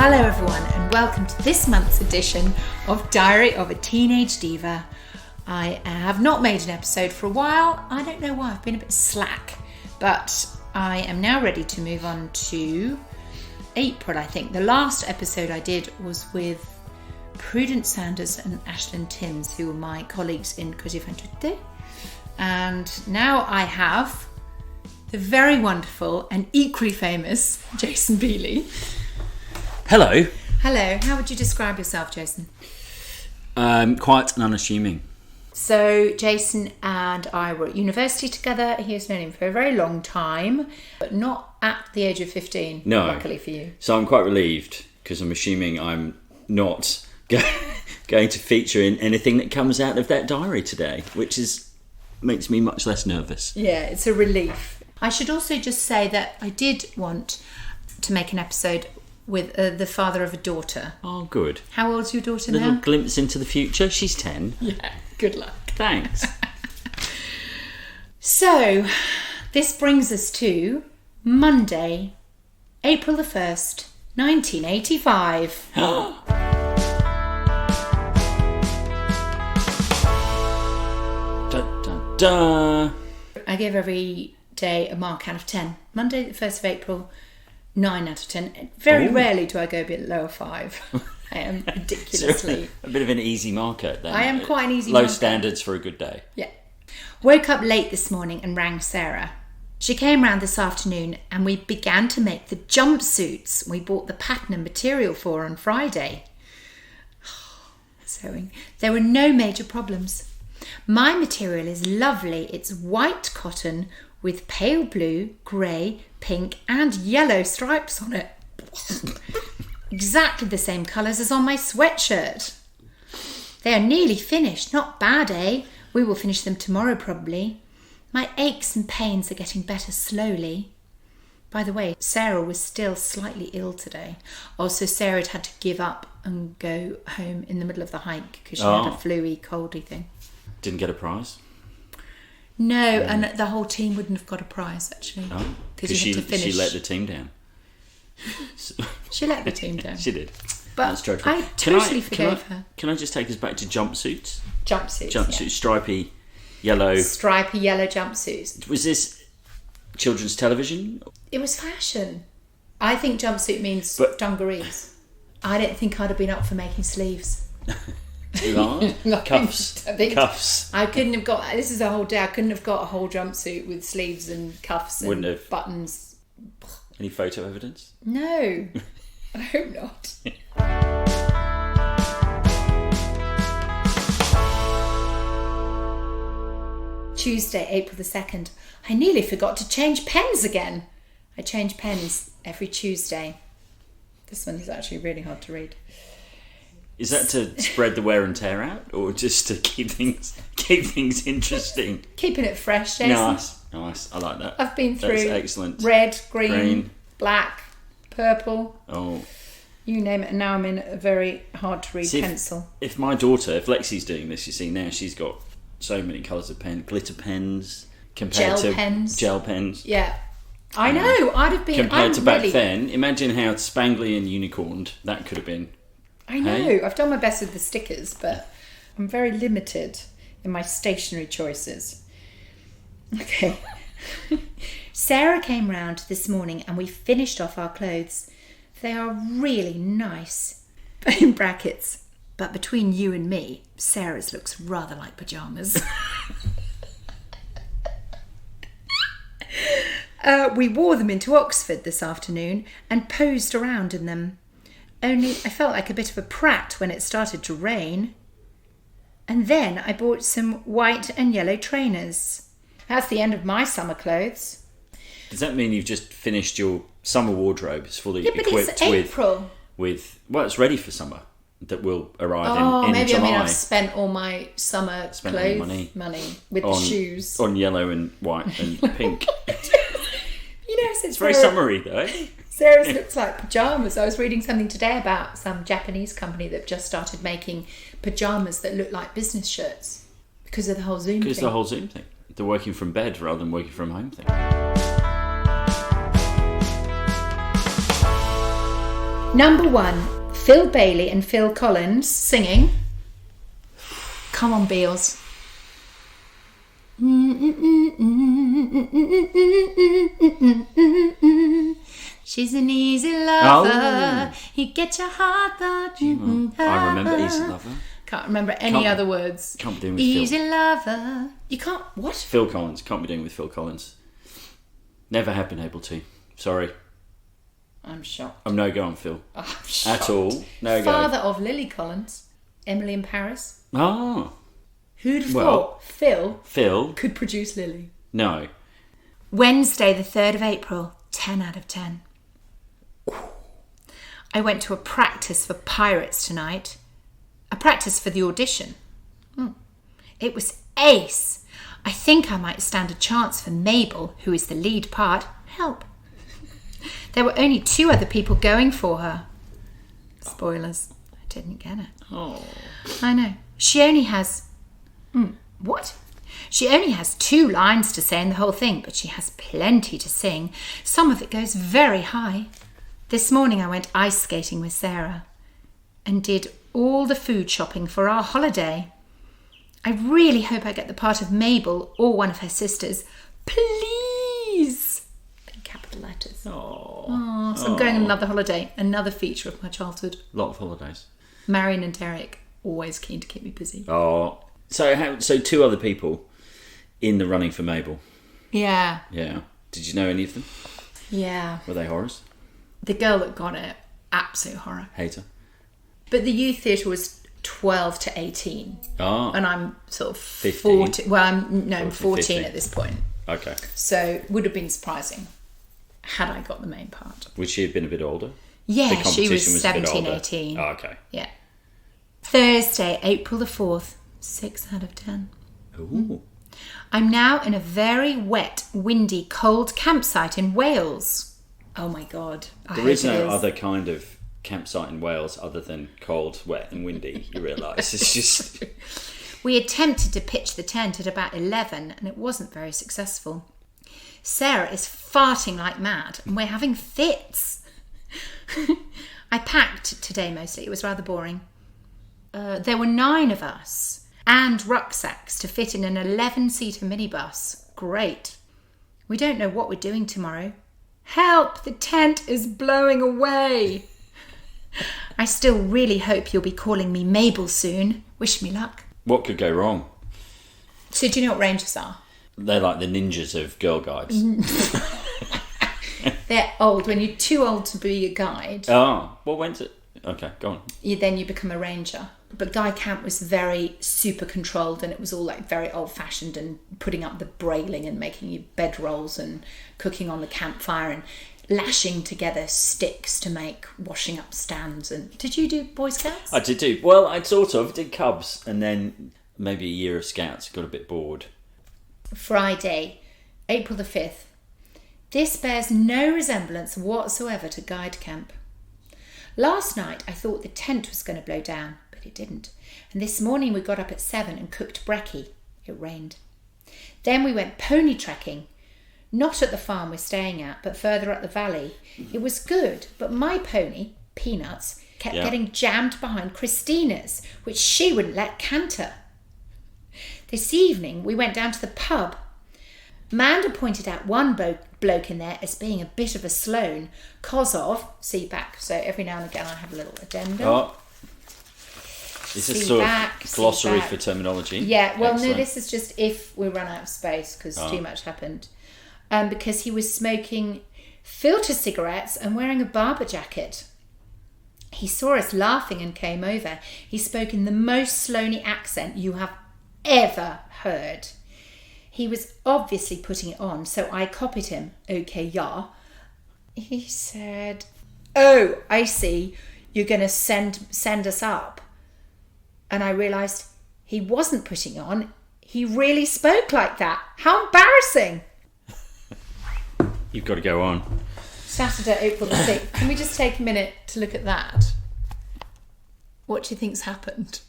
Hello everyone and welcome to this month's edition of Diary of a Teenage Diva. I have not made an episode for a while. I don't know why, I've been a bit slack, but I am now ready to move on to April, I think. The last episode I did was with Prudence Sanders and Ashlyn Timms, who were my colleagues in Così fan tutte. And now I have the very wonderful and equally famous Jason Beeley. Hello. Hello. How would you describe yourself, Jason? Quite and unassuming. So Jason and I were at university together. He has known him for a very long time, but not at the age of 15, No. luckily for you. So I'm quite relieved because I'm assuming I'm not going to feature in anything that comes out of that diary today, which makes me much less nervous. Yeah, it's a relief. I should also just say that I did want to make an episode with the father of a daughter. Oh, good. How old's your daughter Little now? glimpse into the future. She's 10. Yeah, good luck. Thanks. So, this brings us to Monday, April the 1st, 1985. Da, da, da. I give every day a mark out of 10. Monday, the 1st of April, 9 out of 10. Very rarely do I go below a 5. I am ridiculously... A bit of an easy marker then. I am quite an easy Low marker. standards for a good day. Yeah. Woke up late this morning and rang Sarah. She came round this afternoon and we began to make the jumpsuits we bought the pattern and material for on Friday. Sewing. There were no major problems. My material is lovely. It's white cotton with pale blue, grey, pink and yellow stripes on it. Exactly the same colours as on my sweatshirt. They are nearly finished. Not bad, eh? We will finish them tomorrow probably. My aches and pains are getting better slowly. By the way, Sarah was still slightly ill today. Also, Sarah had to give up and go home in the middle of the hike because she had a flu-y, coldy thing. Didn't get a prize? No, and the whole team wouldn't have got a prize, actually. Oh, because she had to finish. She let the team down. She let the team down. She did. But That's dreadful. I totally forgave her. Can I just take us back to jumpsuits? Jumpsuits, yeah. Stripy, yellow. Stripy yellow jumpsuits. Was this children's television? It was fashion. I think jumpsuit means dungarees. I didn't think I'd have been up for making sleeves. Too hard? Cuffs. Cuffs. I couldn't have got... This is a whole day. I couldn't have got a whole jumpsuit with sleeves and cuffs and buttons. Any photo evidence? No. I hope not. Tuesday, April the 2nd. I nearly forgot to change pens again. I change pens every Tuesday. This one is actually really hard to read. Is that to spread the wear and tear out, or just to keep things interesting? Keeping it fresh, Jason. Nice. I like that. I've been through That's excellent. Red, green, black, purple. Oh, you name it. And now I'm in a very hard to read pencil. If my daughter, if Lexi's doing this, you see now she's got so many colours of pen, glitter pens compared to gel pens. Yeah. I know. I'd have been compared to back then. Imagine how spangly and unicorned that could have been. I know. Hey? I've done my best with the stickers, but I'm very limited in my stationery choices. Okay. Sarah came round this morning and we finished off our clothes. They are really nice. In brackets. But between you and me, Sarah's looks rather like pyjamas. We wore them into Oxford this afternoon and posed around in them. Only I felt like a bit of a prat when it started to rain. And then I bought some white and yellow trainers. That's the end of my summer clothes. Does that mean you've just finished your summer wardrobe? It's fully but equipped it's April. Well, it's ready for summer. That will arrive in maybe July. I mean I've spent all my summer clothes money with the shoes. On yellow and white and pink. You know, it's very summery though. Sarah's looks like pyjamas. I was reading something today about some Japanese company that just started making pyjamas that look like business shirts because of the whole Zoom thing. Because the whole Zoom thing. The working from bed rather than working from home thing. Number 1, Phil Bailey and Phil Collins singing. Come on, Beals. She's an easy lover. You get your heart, but I remember Easy Lover. Can't remember any other words. Can't be doing with Easy Phil. lover. You can't. What? Phil Collins. Can't be doing with Phil Collins. Never have been able to. Sorry. I'm shocked. I'm no go on Phil. Oh, I'm shocked. At all. No go. Father of Lily Collins, Emily in Paris. Ah. Who'd have thought Phil could produce Lily? No. Wednesday, the 3rd of April, 10 out of 10. I went to a practice for Pirates tonight. A practice for the audition. It was ace. I think I might stand a chance for Mabel, who is the lead part. Help. There were only 2 other people going for her. Spoilers. I didn't get it. Oh. I know. She only has... What? She only has 2 lines to say in the whole thing, but she has plenty to sing. Some of it goes very high. This morning I went ice skating with Sarah and did all the food shopping for our holiday. I really hope I get the part of Mabel or one of her sisters. Please! In capital letters. Oh. So I'm going on another holiday, another feature of my childhood. A lot of holidays. Marion and Derek, always keen to keep me busy. Oh. So 2 other people in the running for Mabel. Yeah. Yeah. Did you know any of them? Yeah. Were they horrors? The girl that got it, absolute horror. Hater. But the youth theatre was 12 to 18. Oh. And I'm sort of 15. 14. Well, I'm 14 15. at this point. Okay. So would have been surprising had I got the main part. Would she have been a bit older? Yeah, The she competition was was a bit 17, older. 18. Oh, okay. Yeah. Thursday, April the 4th, 6 out of 10. Ooh. I'm now in a very wet, windy, cold campsite in Wales. Oh my God. There is no other kind of campsite in Wales other than cold, wet and windy, you realise. It's just... We attempted to pitch the tent at about 11 and it wasn't very successful. Sarah is farting like mad and we're having fits. I packed today mostly. It was rather boring. There were 9 of us and rucksacks to fit in an 11-seater minibus. Great. We don't know what we're doing tomorrow. Help! The tent is blowing away. I still really hope you'll be calling me Mabel soon. Wish me luck. What could go wrong? So do you know what Rangers are? They're like the ninjas of Girl Guides. They're old. When you're too old to be a guide, Oh, well, when's it? Okay, go on. then you become a ranger. But Guy Camp was very super controlled and it was all like very old fashioned and putting up the brailing and making you bed rolls and cooking on the campfire and lashing together sticks to make washing up stands. And did you do Boy Scouts? I did do. Well, I sort of did Cubs and then maybe a year of Scouts. Got a bit bored. Friday, April the 5th. This bears no resemblance whatsoever to Guide Camp. Last night I thought the tent was going to blow down, but it didn't. And this morning we got up at 7 and cooked brekkie. It rained. Then we went pony trekking. Not at the farm we're staying at, but further up the valley. It was good, but my pony, Peanuts, kept getting jammed behind Christina's, which she wouldn't let canter. This evening we went down to the pub. Manda pointed out one bloke in there as being a bit of a Sloane, 'cause of, see back, so every now and again I have a little addendum. Oh. Is this sort of glossary for terminology? Yeah, well, Excellent. no, this is just if we run out of space because too much happened. Because he was smoking filter cigarettes and wearing a barber jacket. He saw us laughing and came over. He spoke in the most Sloaney accent you have ever heard. He was obviously putting it on, so I copied him. Okay, yeah. He said, "Oh, I see. You're going to send us up." And I realised he wasn't putting on. He really spoke like that. How embarrassing. You've got to go on. Saturday, April the 6th. Can we just take a minute to look at that? What do you think's happened?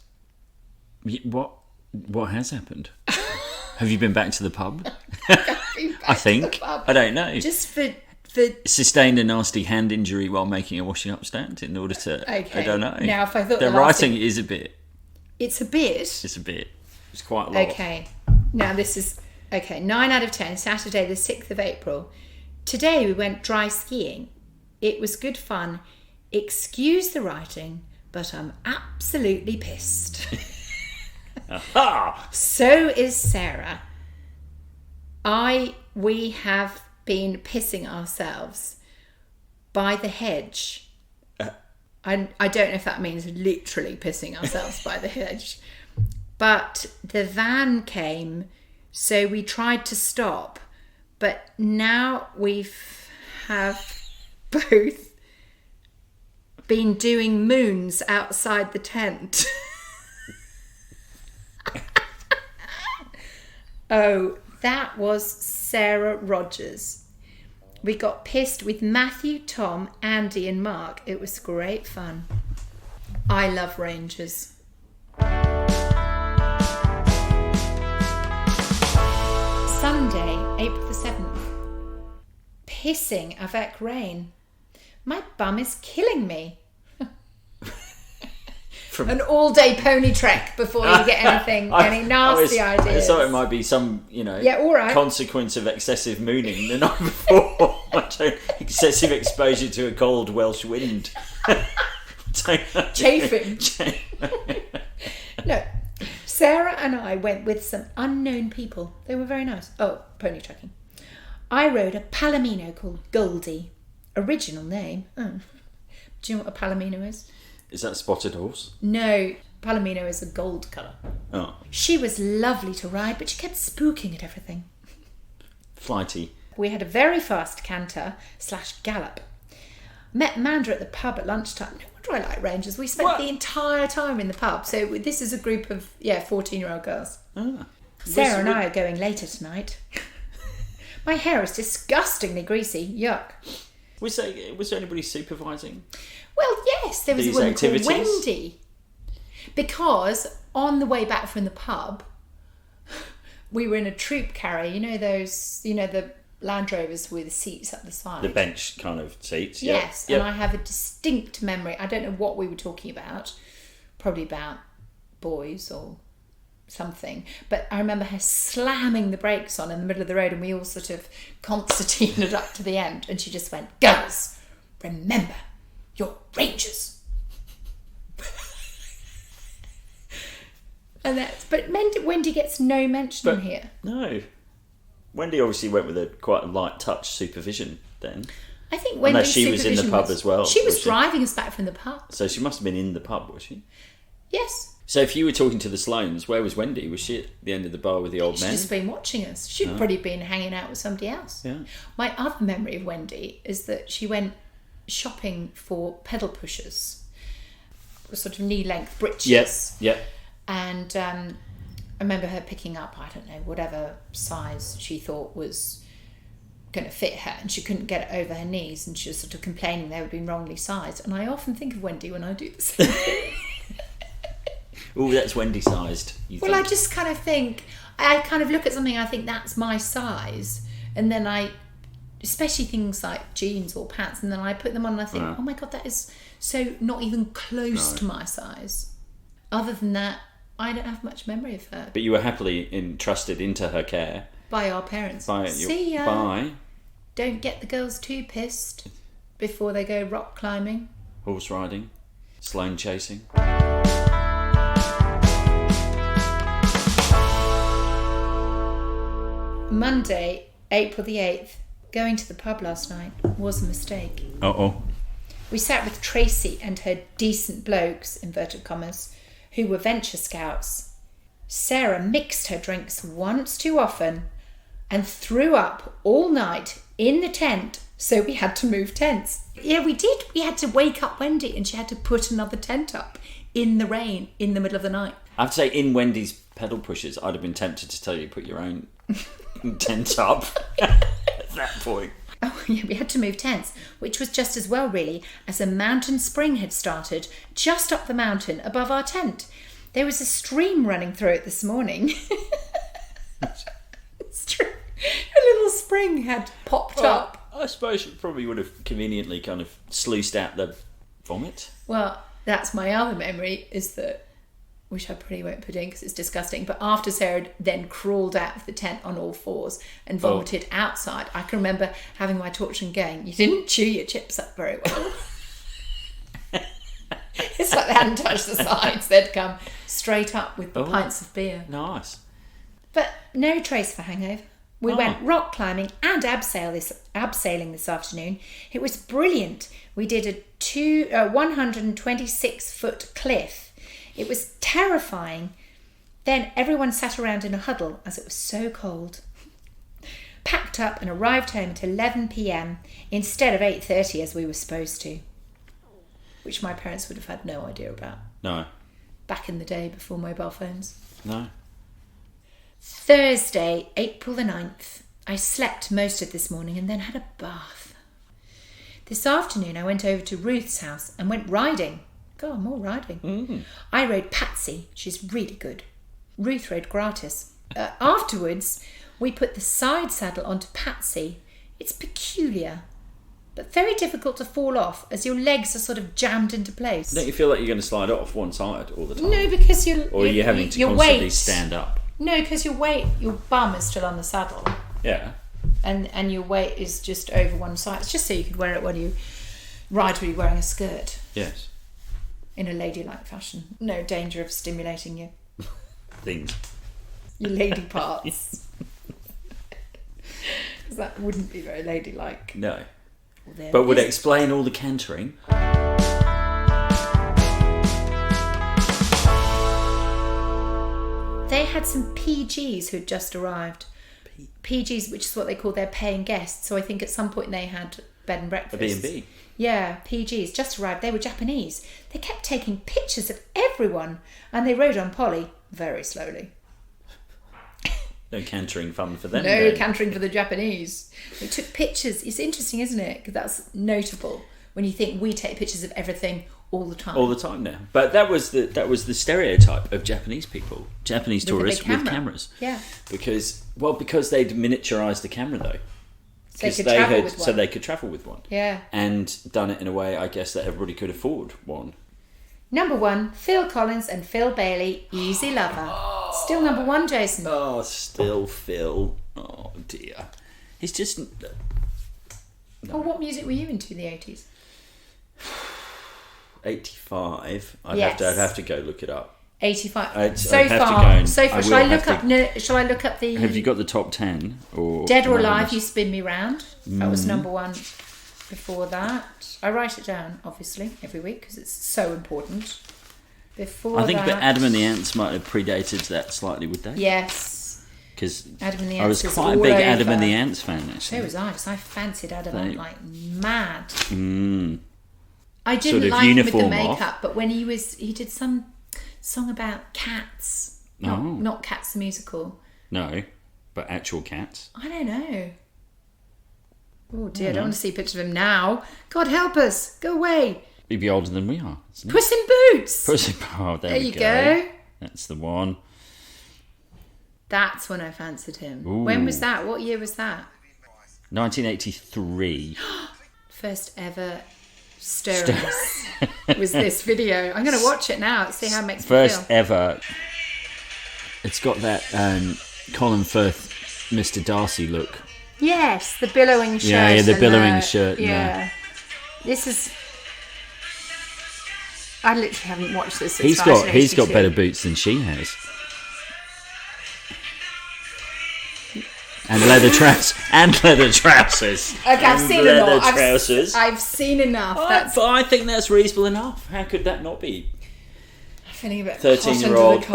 What has happened? Have you been back to the pub? I I think. I don't know. Just for sustained a nasty hand injury while making a washing up stand in order to... Okay. I don't know. Now, if I thought the writing is a bit... It's a bit. It's a bit. It's quite a lot. Okay. Now, this is... Okay, 9 out of 10, Saturday the 6th of April. Today we went dry skiing. It was good fun. Excuse the writing, but I'm absolutely pissed. Aha! So is Sarah. We have been pissing ourselves by the hedge. I don't know if that means literally pissing ourselves by the hedge. But the van came, so we tried to stop. But now have both been doing moons outside the tent. Oh, that was Sarah Rogers. We got pissed with Matthew, Tom, Andy and Mark. It was great fun. I love Rangers. Sunday, April the 7th. Pissing avec rain. My bum is killing me. An all-day pony trek before you get any nasty ideas. I thought it might be some, consequence of excessive mooning the night before. Excessive exposure to a cold Welsh wind. Chafing. No. Sarah and I went with some unknown people. They were very nice. Oh, pony trekking. I rode a palomino called Goldie. Original name. Oh. Do you know what a palomino is? Is that a spotted horse? No, palomino is a gold colour. Oh. She was lovely to ride, but she kept spooking at everything. Flighty. We had a very fast canter / gallop. Met Amanda at the pub at lunchtime. No wonder I like Rangers. We spent the entire time in the pub. So this is a group of 14-year-old girls. Ah. Sarah and I are going later tonight. My hair is disgustingly greasy. Yuck. Was there anybody supervising? Well, yes, there was a woman called Wendy. Because on the way back from the pub, we were in a troop carrier. You know the Land Rovers with the seats up the side. The bench kind of seats. Yes, yep. And I have a distinct memory. I don't know what we were talking about. Probably about boys or something. But I remember her slamming the brakes on in the middle of the road, and we all sort of concertinaed up to the end. And she just went, "Girls, remember, you're Rangers." But Wendy gets no mention here. No. Wendy obviously went with quite a light touch supervision then. I think Wendy's she was in the pub as well. She was driving us back from the pub. So she must have been in the pub, was she? Yes. So if you were talking to the Sloanes, where was Wendy? Was she at the end of the bar with the old men? She'd just been watching us. She'd probably been hanging out with somebody else. Yeah. My other memory of Wendy is that she went shopping for pedal pushers, sort of knee-length breeches. Yes. Yep. And I remember her picking up, I don't know, whatever size she thought was going to fit her, and she couldn't get it over her knees, and she was sort of complaining they were being wrongly sized. And I often think of Wendy when I do the same thing. Oh, that's Wendy sized. Well, I just kind of think, I kind of look at something, I think that's my size, and then especially things like jeans or pants, and then I put them on and I think, oh my God, that is so not even close to my size. Other than that, I don't have much memory of her. But you were happily entrusted into her care. By our parents. See ya. Bye. Don't get the girls too pissed before they go rock climbing. Horse riding. Sloane chasing. Monday, April the 8th. Going to the pub last night was a mistake. Uh-oh. We sat with Tracy and her decent blokes, inverted commas, who were venture scouts. Sarah mixed her drinks once too often and threw up all night in the tent, so we had to move tents. Yeah, we did. We had to wake up Wendy and she had to put another tent up in the rain in the middle of the night. I have to say, in Wendy's pedal pushers, I'd have been tempted to tell you put your own tent up at that point. Oh, yeah, we had to move tents, which was just as well, really, as a mountain spring had started just up the mountain above our tent. There was a stream running through it this morning. It's true. A little spring had popped up. I suppose it probably would have conveniently kind of sluiced out the vomit. Well, that's my other memory, is that, which I probably won't put in because it's disgusting, but after Sarah then crawled out of the tent on all fours and vomited outside, I can remember having my torch and going, you didn't chew your chips up very well. It's like they hadn't touched the sides. They'd come straight up with the pints of beer. Nice. But no trace for hangover. We went rock climbing and abseiling this afternoon. It was brilliant. We did a 126-foot cliff. It was terrifying. Then everyone sat around in a huddle as it was so cold. Packed up and arrived home at 11 p.m. instead of 8:30 as we were supposed to. Which my parents would have had no idea about. No. Back in the day before mobile phones. No. Thursday, April the 9th. I slept most of this morning and then had a bath. This afternoon I went over to Ruth's house and went riding. God, more riding. Mm. I rode Patsy. She's really good. Ruth rode gratis. Afterwards, we put the side saddle onto Patsy. It's peculiar, but very difficult to fall off as your legs are sort of jammed into place. Don't you feel like you're going to slide off one side all the time? No, because Or are you having to constantly stand up? No, because your bum is still on the saddle. Yeah. And your weight is just over one side. It's just so you could wear it when you ride when you're wearing a skirt. Yes. In a ladylike fashion. No danger of stimulating you. Things. Your lady parts. Because that wouldn't be very ladylike. No. But would explain all the cantering. They had some PGs who had just arrived. PGs, which is what they call their paying guests. So I think at some point they had bed and breakfast. A B&B. Yeah, PGs just arrived. They were Japanese. They kept taking pictures of everyone, and they rode on Polly very slowly. No cantering fun for them. No cantering for the Japanese. They took pictures. It's interesting, isn't it? Because that's notable when you think we take pictures of everything all the time. All the time now. But that was the stereotype of Japanese people, Japanese tourists with cameras. Yeah. Because they'd miniaturised the camera though. So they could travel with one. Yeah. And done it in a way, I guess, that everybody could afford one. Number 1, Phil Collins and Phil Bailey, Easy Lover. Still number 1, Jason. Oh, still Phil. Oh dear. He's just... No. Oh, what music were you into in the 80s? 85. I'd have to go look it up. 85. Shall I look up the... Have you got the top 10? Or Dead or Alive, You Spin Me Round. That was number 1 before that. I write it down, obviously, every week because it's so important. I think Adam and the Ants might have predated that slightly, would they? Yes. Because I was quite a big Adam and the Ants fan, actually. So was I, because I fancied Adam like mad. Mm. I didn't like him with the makeup, but when he did some song about cats. Not Cats the Musical. No, but actual cats. I don't know. Oh dear, I don't want to see a picture of him now. God help us. Go away. He'd be older than we are, isn't he? Puss in Boots. There you go. That's the one. That's when I fancied him. Ooh. When was that? What year was that? 1983. First ever stirrings was this video. I'm going to watch it now and see how it makes me feel. First ever. It's got that Colin Firth, Mr. Darcy look. Yes, the billowing shirt. Yeah, the billowing shirt. Yeah. This is... I literally haven't watched this since He's got better boots than she has. And leather trousers. Okay, I've seen enough. Trousers. I've seen enough. But I think that's reasonable enough. How could that not be? I'm feeling a bit 13-year-old.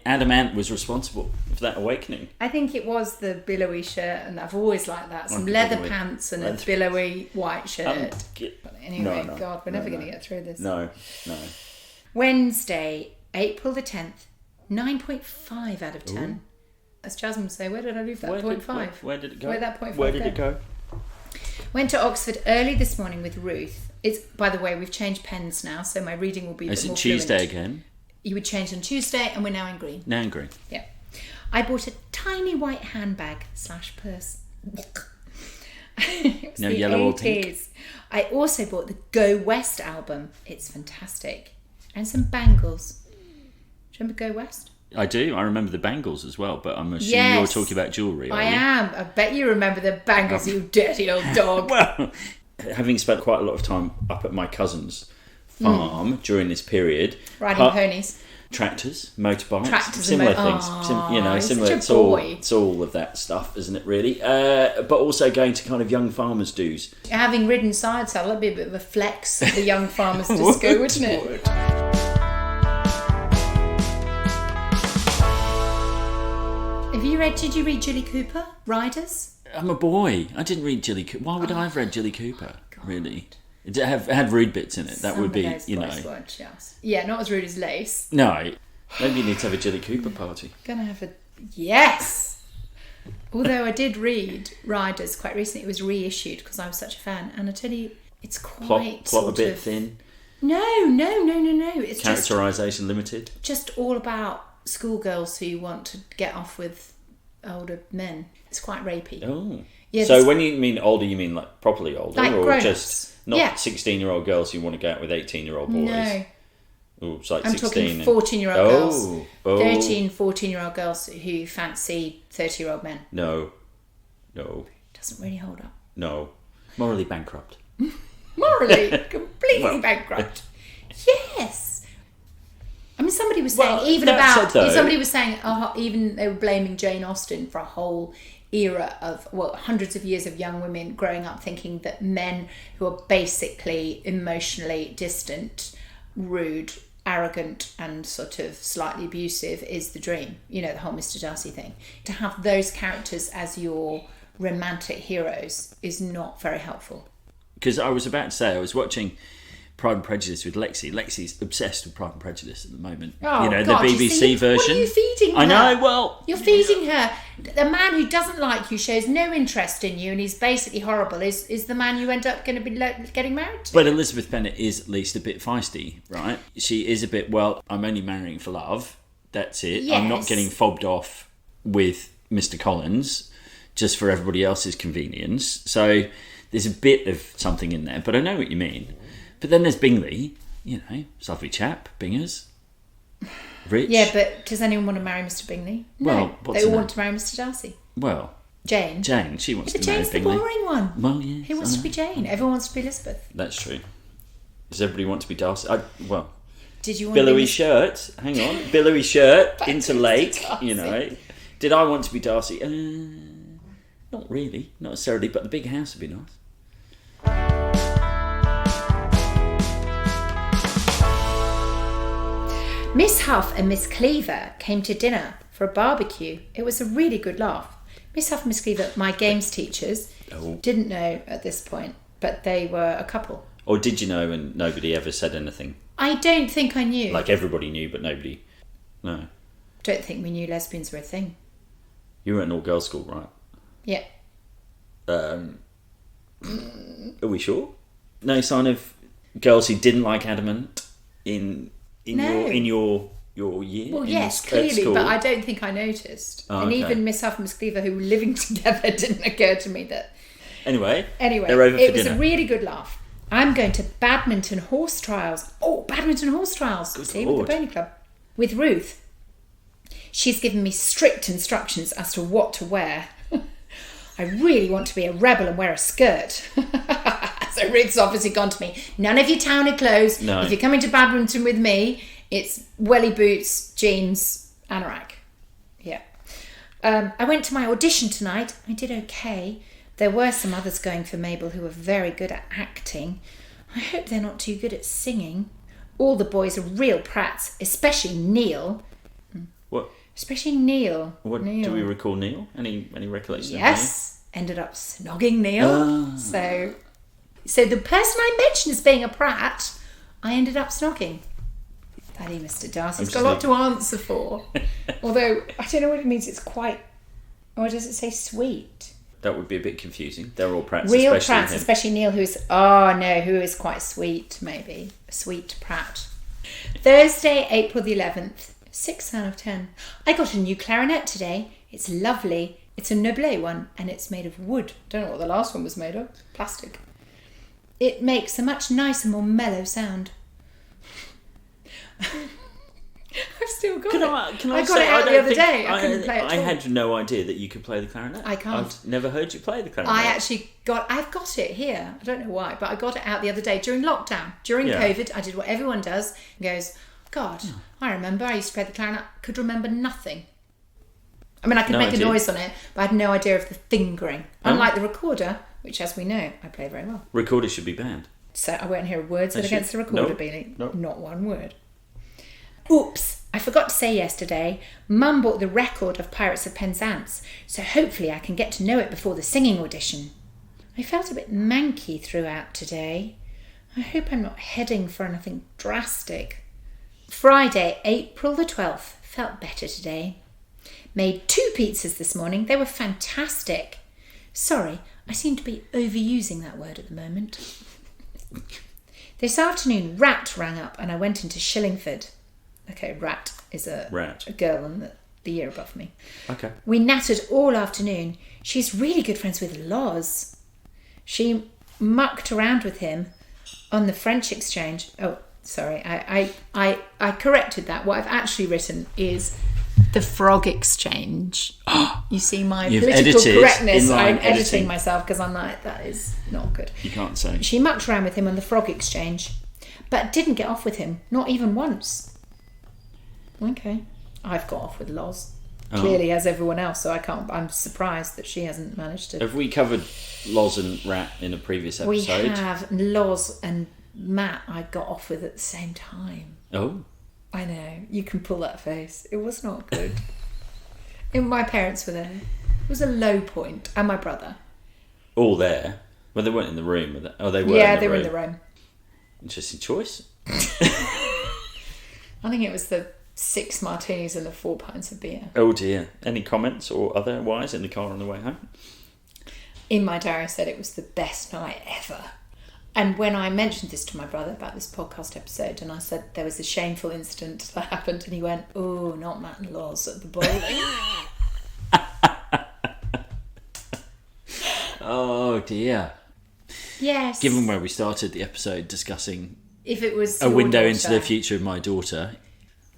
Adam Ant was responsible for that awakening. I think it was the billowy shirt, and I've always liked that. Some leather pants and a billowy white shirt. Anyway, God, we're never going to get through this. No. Wednesday, April the 10th, 9.5 out of 10. Ooh. As Jasmine would say, where did I leave that 0.5? Where did it go? Where did that 0.5 Where did it go? Went to Oxford early this morning with Ruth. It's, by the way, we've changed pens now, so my reading will be a bit more fluent. Is it Tuesday again? You would change on Tuesday, and we're now in green. Now in green. Yeah. I bought a tiny white handbag /purse It No was the yellow or 80s. pink? I also bought the Go West album. It's fantastic. And some bangles. Do you remember Go West? I do. I remember the bangles as well, but I'm assuming Yes. you're talking about jewellery, are I you? am. I bet you remember the bangles, you dirty old dog. Well, having spent quite a lot of time up at my cousin's farm during this period, Riding ponies. tractors, motorbikes, Tractors and similar mo- things. Aw, he's Similar. such a boy. It's all of that stuff, isn't it? Really, but also going to kind of young farmers' do's. Having ridden side saddle, that'd be a bit of a flex at the young farmers disco, wouldn't it? Did you read Julie Cooper, Riders? I'm a boy. I didn't read Jilly Cooper. Why would I have read Jilly Cooper? Really? It had rude bits in it. That Some would be, of those you know. boys weren't just. Yeah, not as rude as Lace. No. Maybe you need to have a Jilly Cooper party. Gonna have a yes. Although I did read Riders quite recently, it was reissued because I was such a fan, and I tell you, it's quite Plot a bit thin. No. It's Characterisation limited. just all about schoolgirls who want to get off with older men. It's quite rapey. Oh. Yeah, So this- when you mean older, you mean like properly older, Like or grown-ups. just not Yeah. 16-year-old girls who want to go out with 18-year-old boys? No, Ooh, it's like I'm 16. talking 14-year-old girls. Oh. 13, 14-year-old girls who fancy 30-year-old men. No. Doesn't really hold up. No. Morally bankrupt. Morally, completely Well, bankrupt. Yes. I mean, somebody was saying, Well, even that about, said, though- somebody was saying, even they were blaming Jane Austen for a whole era of, hundreds of years of young women growing up thinking that men who are basically emotionally distant, rude, arrogant, and sort of slightly abusive is the dream. You know, the whole Mr. Darcy thing. To have those characters as your romantic heroes is not very helpful. Because I was about to say, I was watching Pride and Prejudice with Lexi. Lexi's obsessed with Pride and Prejudice at the moment. Oh, you know, God, the you BBC see, version. What are you feeding her? I know, well... You're feeding her. The man who doesn't like you, shows no interest in you, and he's basically horrible, is the man you end up going to be getting married to. But Elizabeth Bennet is at least a bit feisty, right? She is a bit, well, I'm only marrying for love. That's it. Yes. I'm not getting fobbed off with Mr. Collins just for everybody else's convenience. So there's a bit of something in there, but I know what you mean. But then there's Bingley, you know, he's a lovely chap, Bingers. Rich. Yeah, but does anyone want to marry Mr. Bingley? No. Well, what's they all her want name? to marry Mr. Darcy. Well, Jane. she wants But to marry Jane's the Bingley. boring one. Well, yeah. Who wants to be Jane? Everyone wants to be Elizabeth. That's true. Does everybody want to be Darcy? Did you want Billowy to be shirt. Hang on. Billowy shirt Back into to lake, Darcy. you know. Did I want to be Darcy? Not really. Not necessarily, but the big house would be nice. Miss Huff and Miss Cleaver came to dinner for a barbecue. It was a really good laugh. Miss Huff and Miss Cleaver, my games teachers, didn't know at this point, but they were a couple. Or did you know and nobody ever said anything? I don't think I knew. Like everybody knew, but nobody... No. Don't think we knew lesbians were a thing. You were at an all-girls school, right? Yeah. Are we sure? No sign of girls who didn't like Adamant in No. your year? Well, in yes, at clearly, school? but I don't think I noticed. Oh, and okay. even Miss Huff and Miss Cleaver, who were living together, didn't occur to me that... Anyway, Anyway, they're over it for was dinner. a really good laugh. I'm going to Badminton Horse Trials. Oh, Badminton Horse Trials. See, with Lord. the Pony Club. With Ruth. She's given me strict instructions as to what to wear. I really want to be a rebel and wear a skirt. So Ruth's obviously gone to me. None of your towny clothes. No. If you're coming to badminton with me, it's welly boots, jeans, anorak. Yeah. I went to my audition tonight. I did okay. There were some others going for Mabel who were very good at acting. I hope they're not too good at singing. All the boys are real prats, especially Neil. What? Especially Neil. What Neil. do we recall, Neil? Any recollection? Yes. Ended up snogging Neil. Ah. So the person I mentioned as being a prat, I ended up snogging. Bloody Mr. Darcy's got a lot to answer for. Although, I don't know what it means. It's quite... Or does it say sweet? That would be a bit confusing. They're all prats, Real especially prats, him. especially Neil, who is quite sweet, maybe. A sweet prat. Thursday, April the 11th. 6 out of 10. I got a new clarinet today. It's lovely. It's a noble one, and it's made of wood. Don't know what the last one was made of. Plastic. It makes a much nicer, more mellow sound. I've still got it. I got it out the other day. I couldn't play it at all. I had no idea that you could play the clarinet. I can't. I've never heard you play the clarinet. I've got it here. I don't know why, but I got it out the other day during lockdown. During COVID, I did what everyone does and goes, God, I remember I used to play the clarinet. Could remember nothing. I mean, I could make a noise on it, but I had no idea of the fingering. Unlike the recorder, which, as we know, I play very well. Recorders should be banned. So I won't hear a word said against the recorder, Beanie. Nope. Not one word. Oops, I forgot to say yesterday, Mum bought the record of Pirates of Penzance, so hopefully I can get to know it before the singing audition. I felt a bit manky throughout today. I hope I'm not heading for anything drastic. Friday, April the 12th, felt better today. Made 2 pizzas this morning. They were fantastic. Sorry, I seem to be overusing that word at the moment. This afternoon, Rat rang up and I went into Shillingford. Okay, Rat is a girl in the year above me. Okay. We nattered all afternoon. She's really good friends with Loz. She mucked around with him on the French exchange. Oh, sorry, I corrected that. What I've actually written is the frog exchange. You see my political correctness. I'm editing myself because I'm like, that is not good. You can't say. She mucked around with him on the frog exchange, but didn't get off with him, not even once. Okay. I've got off with Loz. Clearly, as everyone else, so I'm surprised that she hasn't managed to. Have we covered Loz and Rat in a previous episode? We have. Loz and Matt I got off with at the same time. Oh. I know. You can pull that face. It was not good. My parents were there. It was a low point. And my brother. All there? Well, they weren't in the room. Were they? Oh, they were. Yeah, they were in the room. Interesting choice. I think it was the 6 martinis and the 4 pints of beer. Oh dear. Any comments or otherwise in the car on the way home? In my diary, I said it was the best night ever. And when I mentioned this to my brother about this podcast episode, and I said there was a shameful incident that happened, and he went, "Oh, not Matt and Loz at the bowling." Oh dear. Yes. Given where we started the episode discussing if it was a window into the future of my daughter,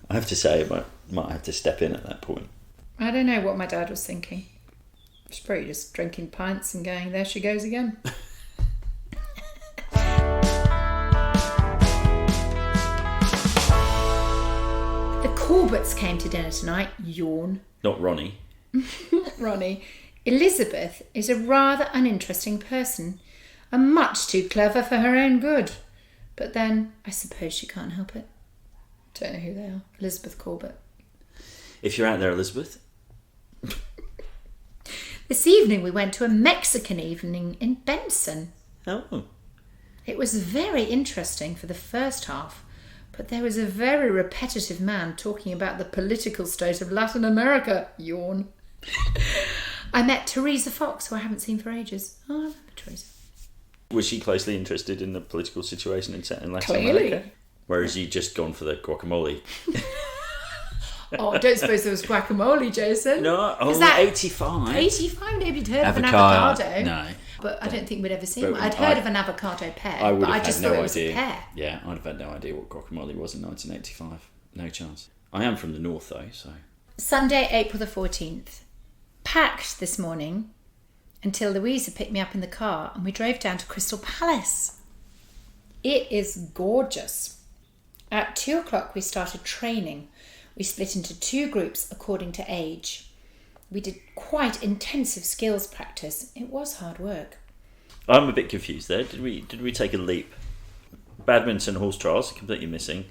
I have to say I might have to step in at that point. I don't know what my dad was thinking. She's probably just drinking pints and going, there she goes again. The Corbetts came to dinner tonight. Yawn. Not Ronnie. Ronnie. Elizabeth is a rather uninteresting person and much too clever for her own good. But then, I suppose she can't help it. Don't know who they are. Elizabeth Corbett. If you're out there, Elizabeth. This evening we went to a Mexican evening in Benson. Oh. It was very interesting for the first half, but there was a very repetitive man talking about the political state of Latin America. Yawn. I met Teresa Fox, who I haven't seen for ages. Oh, I remember Teresa. Was she closely interested in the political situation in Latin Clearly. America? Whereas you just gone for the guacamole. Oh, I don't suppose there was guacamole, Jason. No, Is that 85. 85? Nobody'd heard of an avocado. No. But I don't think we'd ever seen one. I'd heard of an avocado pear, I would but have I just had thought no it was idea. a pear. Yeah, I'd have had no idea what guacamole was in 1985. No chance. I am from the north, though, so... Sunday, April the 14th. Packed this morning until Louisa picked me up in the car and we drove down to Crystal Palace. It is gorgeous. At 2 o'clock we started training. We split into 2 groups according to age. We did quite intensive skills practice. It was hard work. I'm a bit confused there. Did we take a leap? Badminton Horse Trials, completely missing.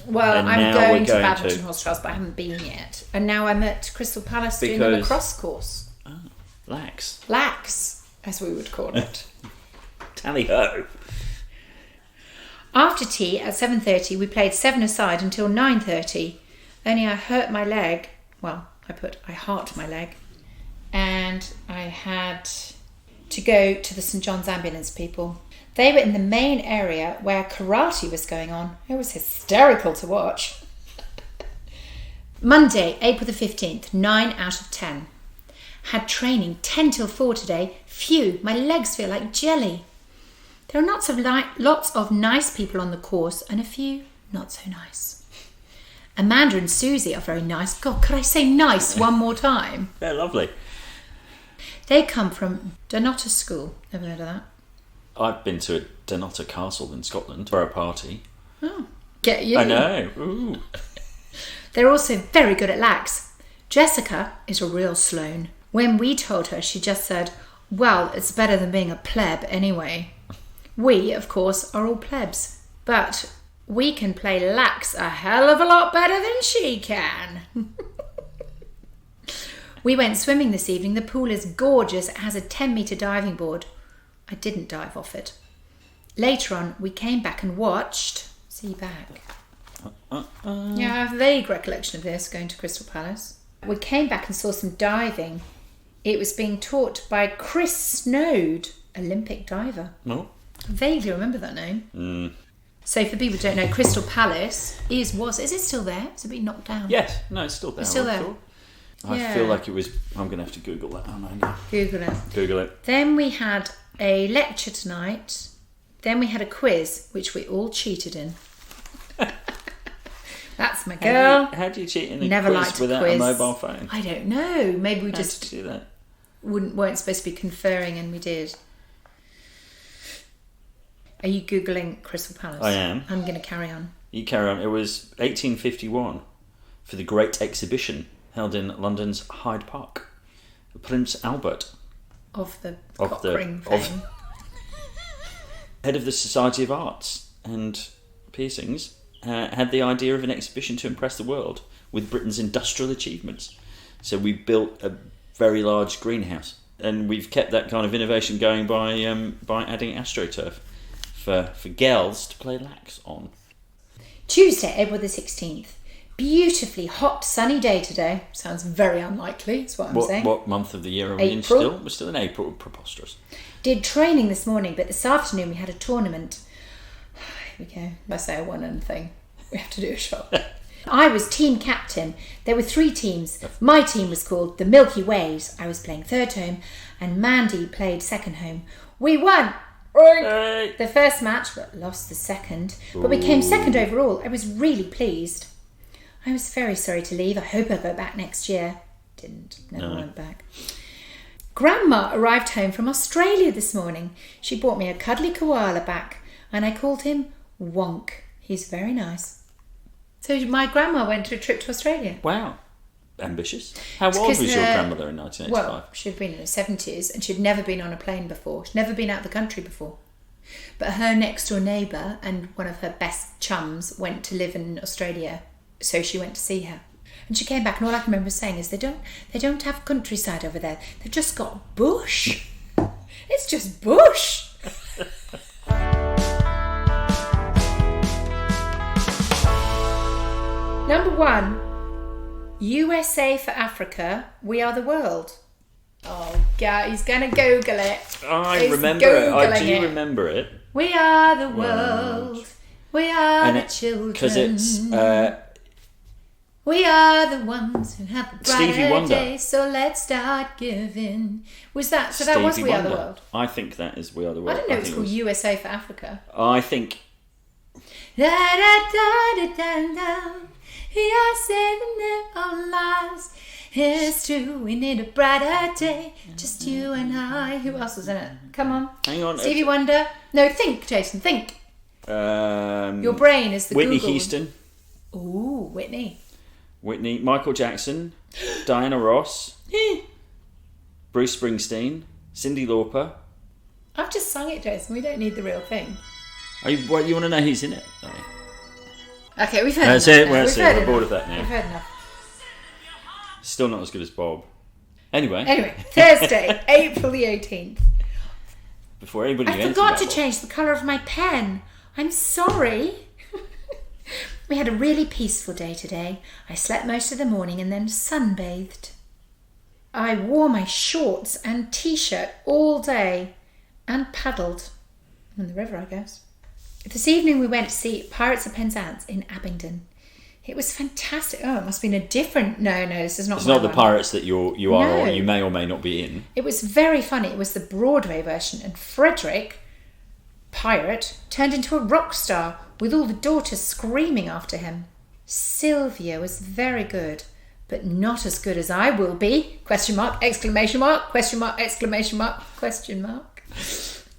Well, I'm going to Badminton Horse Trials, but I haven't been yet. And now I'm at Crystal Palace doing a lacrosse course. Oh, lax. Lax, as we would call it. Tally-ho. After tea at 7:30, we played 7-a-side until 9:30. Only I hurt my leg. Well, I hurt my leg. And I had to go to the St. John's ambulance people. They were in the main area where karate was going on. It was hysterical to watch. Monday, April the 15th, 9 out of 10. Had training 10 till 4 today. Phew, my legs feel like jelly. There are lots of nice people on the course and a few not so nice. Amanda and Susie are very nice. God, could I say nice one more time? They're lovely. They come from Donata School. Never heard of that. I've been to a Donata Castle in Scotland for a party. Oh, get you. I know. Ooh. They're also very good at lax. Jessica is a real Sloane. When we told her, she just said, well, it's better than being a pleb anyway. We, of course, are all plebs. But we can play lax a hell of a lot better than she can. We went swimming this evening. The pool is gorgeous. It has a 10-metre diving board. I didn't dive off it. Later on, we came back and watched... See back. Yeah, I have a vague recollection of this, going to Crystal Palace. We came back and saw some diving. It was being taught by Chris Snowd, Olympic diver. No. I vaguely remember that name. So for people who don't know, Crystal Palace is it still there? It's a bit knocked down. Yes, no, it's still there. It's still there. I feel like it was... I'm going to have to Google that, aren't I? Google it. Google it. Then we had a lecture tonight. Then we had a quiz, which we all cheated in. That's my girl. How do you cheat in a Never quiz liked without quiz. a mobile phone? I don't know. Maybe we How just did you do that? weren't supposed to be conferring, and we did. Are you Googling Crystal Palace? I am. I'm going to carry on. You carry on. It was 1851 for the Great Exhibition held in London's Hyde Park. Prince Albert, Of the cock ring fame. head of the Society of Arts and Piercings, had the idea of an exhibition to impress the world with Britain's industrial achievements. So we built a very large greenhouse, and we've kept that kind of innovation going by adding AstroTurf for girls to play lax on. Tuesday, April the 16th. Beautifully hot, sunny day today. Sounds very unlikely, that's what I'm saying. What month of the year are we in April. still? We're still in April. Preposterous. Did training this morning, but this afternoon we had a tournament. Here we go. Must say I won anything. We have to do a shot. I was team captain. There were 3 teams. My team was called the Milky Ways. I was playing third home, and Mandy played second home. We won! Hey. The first match, but lost the second. But we came second overall. I was really pleased. I was very sorry to leave. I hope I'll go back next year. Didn't. Never went back. Grandma arrived home from Australia this morning. She brought me a cuddly koala back, and I called him Wonk. He's very nice. So my grandma went to a trip to Australia. Wow. Ambitious. How old was your grandmother in 1985? Well, she'd been in her 70s, and she'd never been on a plane before. She'd never been out of the country before. But her next door neighbour and one of her best chums went to live in Australia, so she went to see her. And she came back, and all I can remember saying is, they don't have countryside over there. They've just got bush. It's just bush. Number 1, USA for Africa, we are the world. Oh, God, he's going to Google it. I remember it. I do remember it. We are the world. We are the children. Because it's... we are the ones who have the Stevie brighter Wonder. day, so let's start giving. Was that... So that was Stevie We Are the Wonder. World. I think that is We Are the World. I don't know if think it's called it was- USA for Africa. I think... Da da da da da da. We are saving their own lives. It's true, we need a brighter day. Just you and I. Who else was in it? Come on. Hang on. Stevie Wonder. No, think, Jason, think. Your brain is the Whitney Google. Houston. Ooh, Whitney. Michael Jackson. Diana Ross. Bruce Springsteen. Cyndi Lauper. I've just sung it, Jason. We don't need the real thing. You want to know who's in it? Don't you? Okay, we've heard That's enough it. now. That's We've it. heard We're bored enough. of that now. We've heard enough. Still not as good as Bob. Anyway, Thursday, April the 18th. before anybody knew I anything forgot about to Bob. change the colour of my pen. I'm sorry. We had a really peaceful day today. I slept most of the morning and then sunbathed. I wore my shorts and t-shirt all day and paddled in the river, I guess. This evening we went to see Pirates of Penzance in Abingdon. It was fantastic. Oh, it must have been a different... No, this is not It's my not the one. Pirates that you are No. or you may or may not be in. It was very funny. It was the Broadway version. And Frederick, pirate, turned into a rock star with all the daughters screaming after him. Sylvia was very good, but not as good as I will be. Question mark, exclamation mark, question mark, exclamation mark, question mark.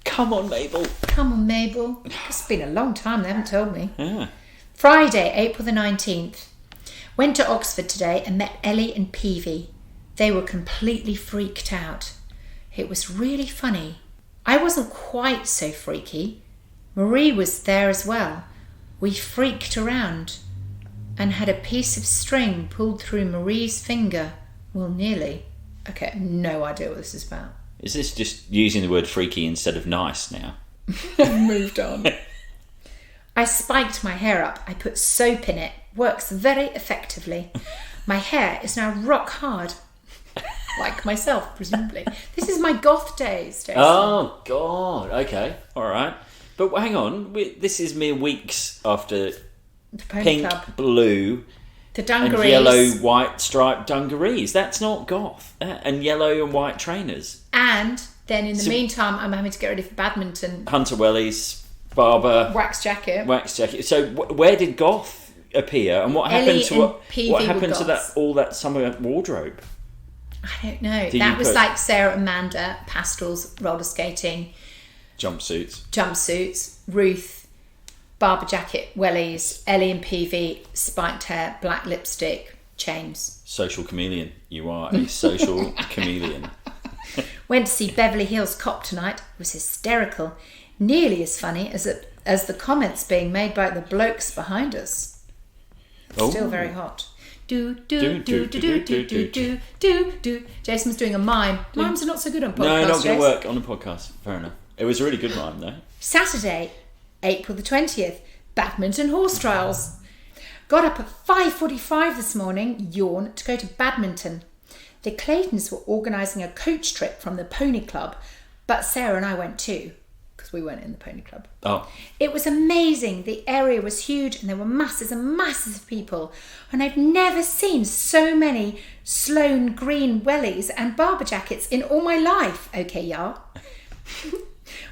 Come on, Mabel. Come on, Mabel. It's been a long time, they haven't told me. Yeah. Friday, April the 19th. Went to Oxford today and met Ellie and Peavy. They were completely freaked out. It was really funny. I wasn't quite so freaky. Marie was there as well. We freaked around and had a piece of string pulled through Marie's finger. Well, nearly. Okay, I have no idea what this is about. Is this just using the word freaky instead of nice now? Moved on. I spiked my hair up. I put soap in it. Works very effectively. My hair is now rock hard. Like myself, presumably. This is my goth days, Jason. Oh, God. Okay. All right. But hang on. This is mere weeks after The Pony pink, Club. blue, The and dungarees. yellow, white striped dungarees. That's not goth. And yellow and white trainers. And then in the meantime, I'm having to get ready for badminton. Hunter wellies, Barber, Wax jacket. wax jacket. So where did goth appear, and what happened Ellie to and Peavy what were happened to that goths. all that summer wardrobe? I don't know. Did That you was put- like Sarah, Amanda, pastels, roller skating, Jumpsuits. jumpsuits, Ruth, Barber jacket, wellies, Ellie and Peavy, spiked hair, black lipstick, chains. Social chameleon. You are a social chameleon. Went to see Beverly Hills Cop tonight. It was hysterical. Nearly as funny as the comments being made by the blokes behind us. Still Oh. very hot. Do do do do do do do do do do. Jason's doing a mime. Mimes are not so good on podcasts. No, not going Jason. to work on a podcast. Fair enough. It was a really good rhyme, though. Saturday, April the 20th. Badminton Horse Trials. Got up at 5:45 this morning, yawn, to go to badminton. The Claytons were organising a coach trip from the Pony Club, but Sarah and I went too, because we weren't in the Pony Club. Oh, It was amazing. The area was huge and there were masses and masses of people. And I've never seen so many Sloane green wellies and Barber jackets in all my life. Okay, yeah.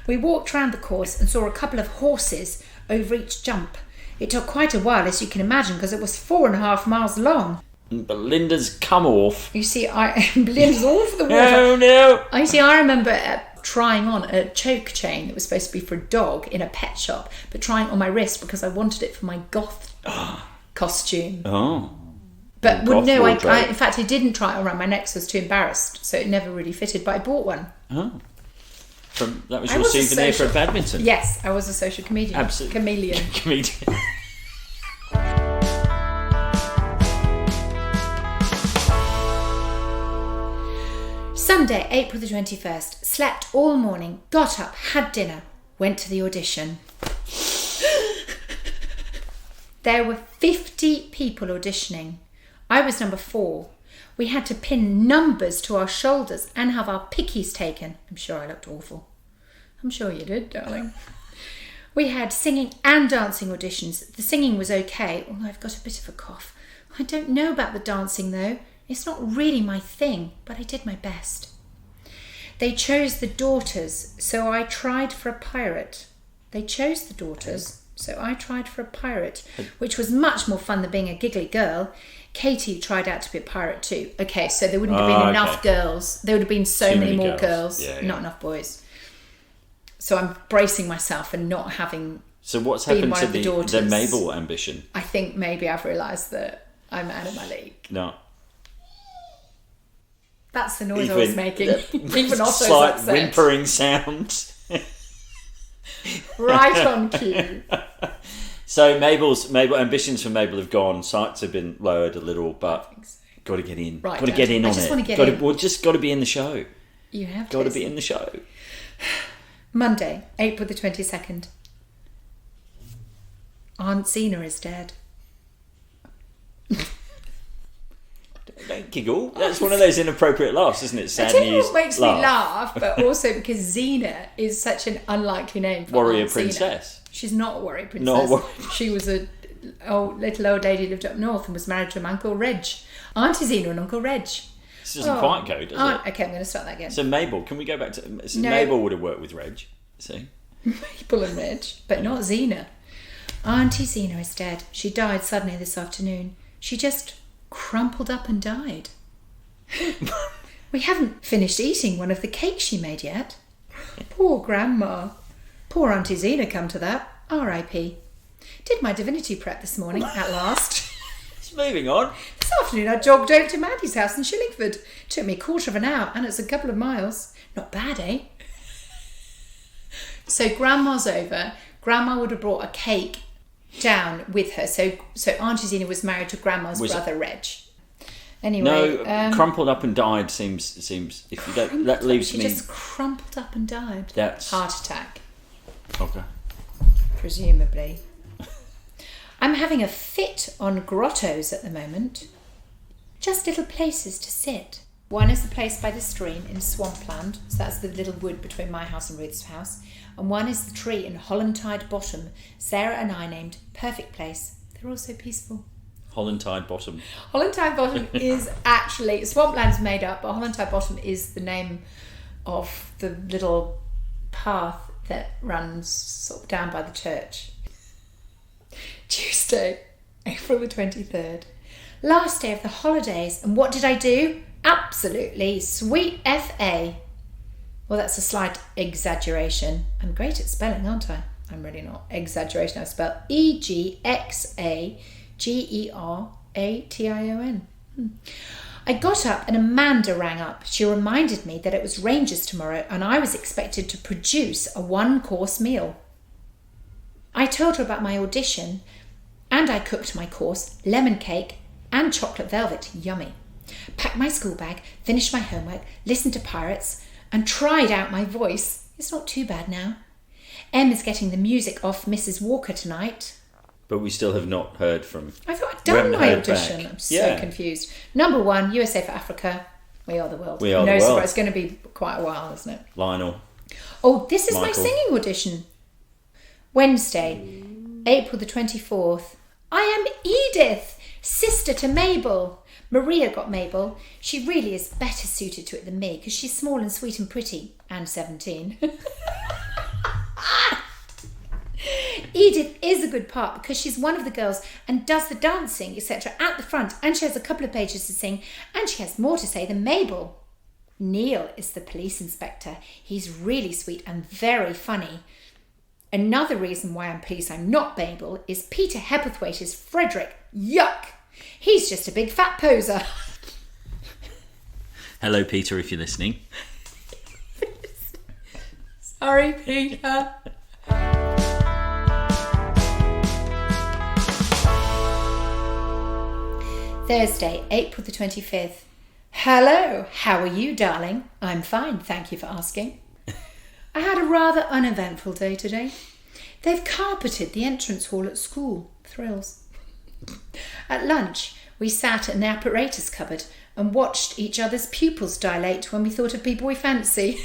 We walked around the course and saw a couple of horses over each jump. It took quite a while, as you can imagine, because it was 4.5 miles long. Belinda's come off. You see, Belinda's all over the water. Oh, no. I remember trying on a choke chain that was supposed to be for a dog in a pet shop, but trying it on my wrist because I wanted it for my goth costume. Oh. But Goth no, wardrobe. in fact, I didn't try it around my neck, so I was too embarrassed, so it never really fitted, but I bought one. Oh. That was I your was a souvenir social- for badminton. Yes, I was a social comedian. Absolutely. Chameleon. Comedian. Sunday, April the 21st. Slept all morning, got up, had dinner, went to the audition. There were 50 people auditioning. I was number 4. We had to pin numbers to our shoulders and have our pickies taken. I'm sure I looked awful. I'm sure you did, darling. We had singing and dancing auditions. The singing was okay, although I've got a bit of a cough. I don't know about the dancing though. It's not really my thing, but I did my best. They chose the daughters, so I tried for a pirate. They chose the daughters, so I tried for a pirate, which was much more fun than being a giggly girl. Katie tried out to be a pirate too. Okay, so there wouldn't have been enough girls. There would have been so Too many many more girls, Yeah, not enough boys. So I'm bracing myself and not having... So what's Being happened one to of the the daughters. Mabel ambition? I think maybe I've realised that I'm out of my league. No. That's the noise I was making. Even Otto's Slight upset. whimpering sound. Right on cue. So Mabel ambitions for Mabel have gone. Sights have been lowered a little, but got to get in. Right, got to get in I on just it. wanna get Gotta- in. Well, just got to be in the show. You have Got to be in the show. Monday, April the 22nd. Aunt Zena is dead. Don't giggle. That's one of those inappropriate laughs, isn't it? I Sad tell you news. what makes me laugh, but also because Xena is such an unlikely name for Warrior Aunt Xena. princess. She's not a warrior princess. Not a warrior- She was a little old lady lived up north and was married to an Uncle Reg. Auntie Zena and Uncle Reg. This doesn't quite go, does it? Okay, I'm going to start that again. So Mabel, can we go back to... So No. Mabel would have worked with Reg, see? Mabel and Reg, but not Zena. Auntie Zena is dead. She died suddenly this afternoon. She just crumpled up and died. We haven't finished eating one of the cakes she made yet. Poor Grandma. Poor Auntie Zena, come to that. R.I.P. Did my divinity prep this morning, at last. It's moving on. This afternoon I jogged over to Maddie's house in Shillingford. Took me a quarter of an hour and it's a couple of miles. Not bad, eh? So Grandma's over. Grandma would have brought a cake down with her. So Auntie Zena was married to Grandma's brother, Reg. Anyway, No, crumpled up and died seems. If you don't, that leaves me. She just crumpled up and died. That's heart attack. Okay. Presumably. I'm having a fit on grottos at the moment. Just little places to sit. One is the place by the stream in Swampland, so that's the little wood between my house and Ruth's house. And one is the tree in Hollantide Bottom, Sarah and I named Perfect Place. They're all so peaceful. Hollantide Bottom. Hollantide Bottom is actually... Swampland's made up, but Hollantide Bottom is the name of the little path that runs sort of down by the church. Tuesday, April the 23rd. Last day of the holidays. And what did I do? Absolutely sweet FA. Well, that's a slight exaggeration. I'm great at spelling, aren't I? I'm really not. Exaggeration. I spell EGXAGERATION. I got up and Amanda rang up. She reminded me that it was Rangers tomorrow and I was expected to produce a one-course meal. I told her about my audition and I cooked my course, lemon cake and chocolate velvet, yummy. Packed my school bag, finished my homework, listened to Pirates and tried out my voice. It's not too bad now. Em is getting the music off Mrs. Walker tonight. But we still have not heard from... I thought I'd done my audition. Back. I'm so confused. Number 1, USA for Africa. We are the world. We are the world. Surprise. It's going to be quite a while, isn't it? Lionel. Oh, this is my Michael. singing audition. Wednesday, April the 24th. I am Edith, sister to Mabel. Maria got Mabel. She really is better suited to it than me because she's small and sweet and pretty and 17. Edith is a good part because she's one of the girls and does the dancing, etc. at the front, and she has a couple of pages to sing and she has more to say than Mabel. Neil is the police inspector. He's really sweet and very funny. Another reason why I'm pleased I'm not Mabel is Peter Hepworthwaite is Frederick. Yuck! He's just a big fat poser. Hello, Peter, if you're listening. Sorry, Peter. Thursday, April the 25th. Hello, how are you, darling? I'm fine, thank you for asking. I had a rather uneventful day today. They've carpeted the entrance hall at school. Thrills. At lunch, we sat in the apparatus cupboard and watched each other's pupils dilate when we thought of people we fancy.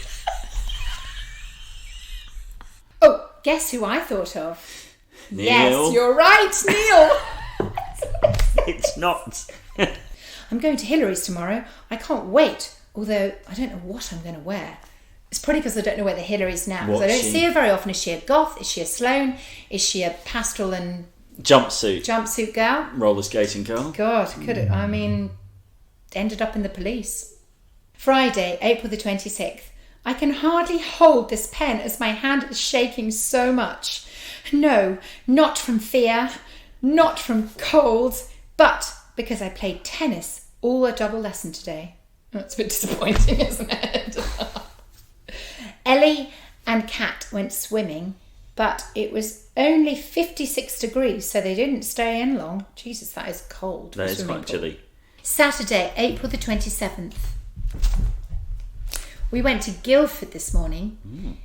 Oh, guess who I thought of? Neil. Yes, you're right, Neil. It's not. I'm going to Hillary's tomorrow. I can't wait, although I don't know what I'm going to wear. It's probably because I don't know where the Hillary's now. Because I don't see her very often. Is she a goth? Is she a Sloane? Is she a pastel and jumpsuit girl? Roller skating girl. God, could it? I mean, ended up in the police. Friday, April the 26th. I can hardly hold this pen as my hand is shaking so much. No, not from fear, not from cold, but because I played tennis all a double lesson today. That's a bit disappointing, isn't it? Ellie and Kat went swimming, but it was only 56 degrees, so they didn't stay in long. Jesus, that is cold. That is quite chilly. Saturday, April the 27th. We went to Guildford this morning.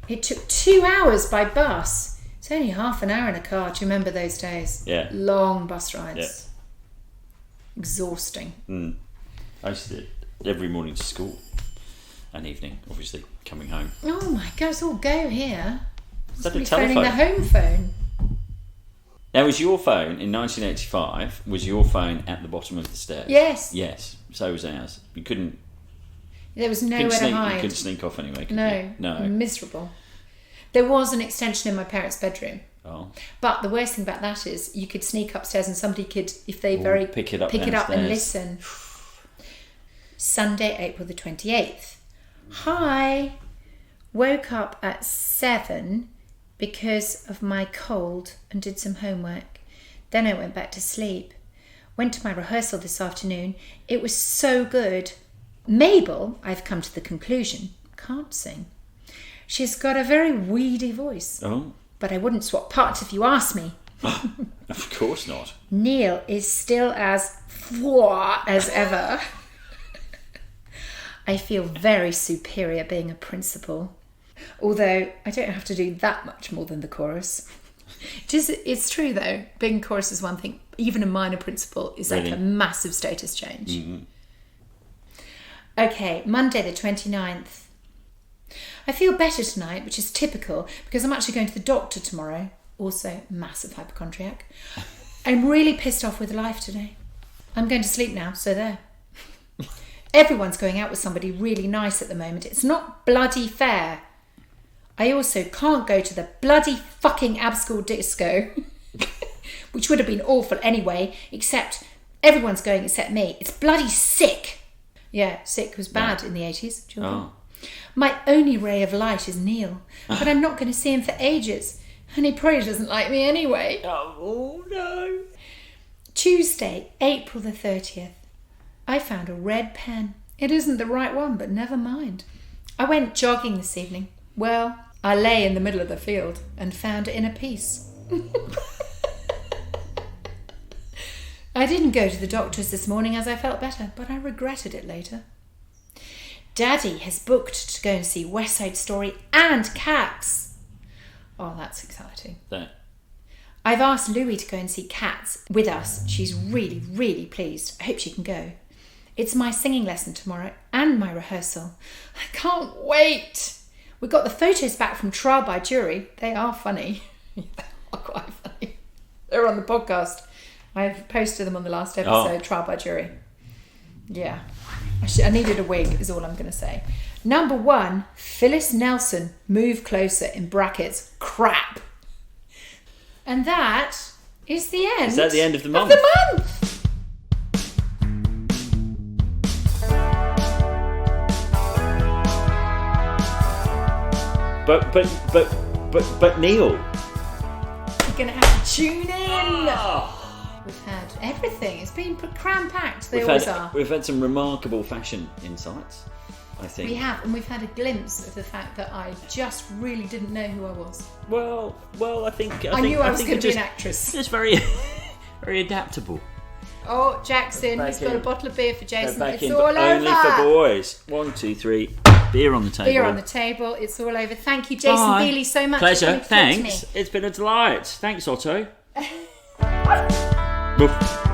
It took 2 hours by bus. It's only half an hour in a car. Do you remember those days? Yeah. Long bus rides. Yeah. Exhausting. I used to do it every morning to school and evening, obviously, coming home. Oh my God, it's all go here. Is that a Phoning telephone? the home phone. Now, was your phone in 1985? Was your phone at the bottom of the stairs? Yes. Yes. So was ours. You couldn't. There was nowhere to hide. You couldn't sneak off anyway. Could No. you? No. Miserable. There was an extension in my parents' bedroom. Oh. But the worst thing about that is you could sneak upstairs and somebody could, if they pick it up and listen. Sunday, April the 28th. Hi. Woke up at 7 because of my cold and did some homework. Then I went back to sleep. Went to my rehearsal this afternoon. It was so good. Mabel, I've come to the conclusion, can't sing. She's got a very weedy voice. Oh. But I wouldn't swap parts if you asked me. Of course not. Neil is still as fwa as ever. I feel very superior being a principal. Although I don't have to do that much more than the chorus. It's true though, being a chorus is one thing. Even a minor principal is like a massive status change. Mm-hmm. Okay, Monday the 29th. I feel better tonight, which is typical because I'm actually going to the doctor tomorrow. Also, massive hypochondriac. I'm really pissed off with life today. I'm going to sleep now, so there. Everyone's going out with somebody really nice at the moment. It's not bloody fair. I also can't go to the bloody fucking ab-school disco, which would have been awful anyway, except everyone's going except me. It's bloody sick. Yeah, sick was bad in the 80s. Do you know? My only ray of light is Neil, but I'm not going to see him for ages, and he probably doesn't like me anyway. Oh, no. Tuesday, April the 30th. I found a red pen. It isn't the right one, but never mind. I went jogging this evening. Well, I lay in the middle of the field and found it in a piece. I didn't go to the doctor's this morning as I felt better, but I regretted it later. Daddy has booked to go and see West Side Story and Cats. Oh, that's exciting. I've asked Louie to go and see Cats with us. She's really, really pleased. I hope she can go. It's my singing lesson tomorrow and my rehearsal. I can't wait. We got the photos back from Trial by Jury. They are funny. They are quite funny. They're on the podcast. I've posted them on the last episode, Trial by Jury. Yeah. I needed a wig, is all I'm going to say. Number 1, Phyllis Nelson, Move Closer, in brackets, crap. And that is the end. Is that the end of the month? But Neil, you're going to have to tune in. We've had everything. It's been cram-packed. They always are. We've had some remarkable fashion insights, I think. We have, and we've had a glimpse of the fact that I just really didn't know who I was. Well, I think I knew I was going to be an actress. It's very, very adaptable. Oh, Jackson has got a bottle of beer for Jason. It's all over. Only for boys. 1, 2, 3. Beer on the table. Beer on the table. It's all over. Thank you, Jason Bealey, so much. Pleasure. For coming to talk to me. Thanks. It's been a delight. Thanks, Otto. Woof.